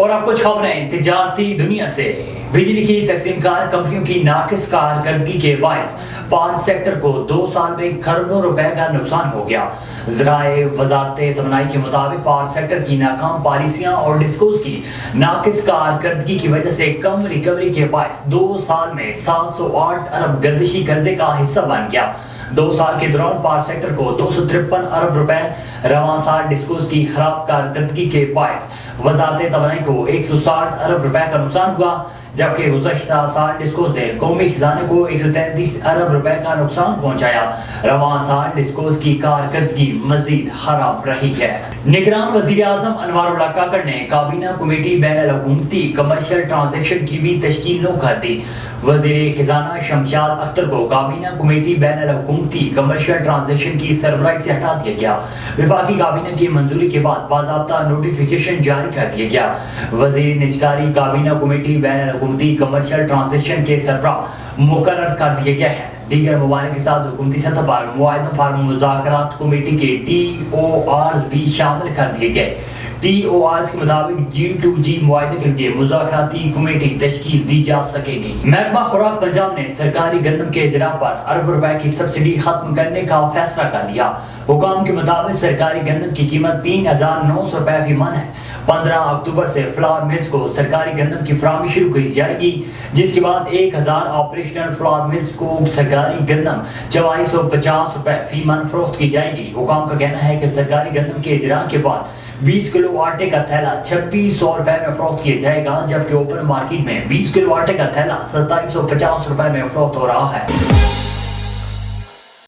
اور اب کچھ خبریں تجارتی دنیا سے۔ بجلی کی تقسیم کار کمپنیوں کی ناقص کارکردگی کے باعث پاور سیکٹر کو 2 سال میں کروڑوں روپے کا نقصان ہو گیا۔ ذرائع وزارت توانائی کے مطابق پاور سیکٹر کی ناکام پالیسیاں اور ڈسکوز کی ناقص کارکردگی کی وجہ سے کم ریکوری کے باعث 2 سال میں 708 ارب گردشی قرضے کا حصہ بن گیا۔ 2 سال کے دوران پاور سیکٹر کو 253 ارب روپے، رواں سال ڈسکوز کی خراب کارکردگی کے باعث وزارت توانائی کو 160 ارب روپے کا نقصان ہوا، جبکہ گزشتہ سال ڈسکوز نے قومی خزانے کو 133 ارب روپے کا نقصان پہنچایا۔ رواں سال ڈسکوز کی کارکردگی مزید خراب رہی ہے۔ نگران وزیر اعظم انوار اللہ کاکڑ نے کابینہ کمیٹی بین الحکومتی کمرشل ٹرانزیکشن کی بھی تشکیل نو کر دی۔ وزیر خزانہ شمشاد اختر کو کابینہ کمیٹی بین الحکومتی کمرشل ٹرانزیکشن کی سربراہی سے ہٹا دیا گیا۔ وفاقی کابینہ کی منظوری کے بعد باضابطہ نوٹیفیکیشن جاری کر دیا گیا۔ وزیر نجکاری کابینہ کمیٹی بین الحکومتی کمرشل ٹرانزیکشن کے سربراہ مقرر کر دیے گئے ہیں۔ دیگر ممالک کے ساتھ حکومتی سطح پر معاہدوں پر مذاکرات کمیٹی کے TORs بھی شامل کر دیے گئے۔ TORs کے مطابق G2G معاہدے کے لیے مذاکراتی کمیٹی تشکیل دی جا سکے گی۔ محکمہ خوراک پنجاب نے سرکاری گندم کے اجراء پر ارب روپے کی سبسڈی ختم کرنے کا فیصلہ کر لیا۔ حکام کے مطابق سرکاری گندم کی قیمت 3900 روپے فی من ہے۔ 15 اکتوبر سے فلاور ملز کو سرکاری گندم کی فراہمی شروع کی جائے گی، جس کے بعد 1000 آپریشنل فلاور ملز کو سرکاری گندم 4450 روپے فی من فروخت کی جائے گی۔ حکام کا کہنا ہے کہ سرکاری گندم کے اجراء کے بعد 20 کلو آٹے کا تھیلا 2600 روپے میں فروخت کیا جائے گا، جبکہ اوپن مارکیٹ میں 20 کلو آٹے کا تھیلا 2750 روپے میں فروخت ہو رہا ہے۔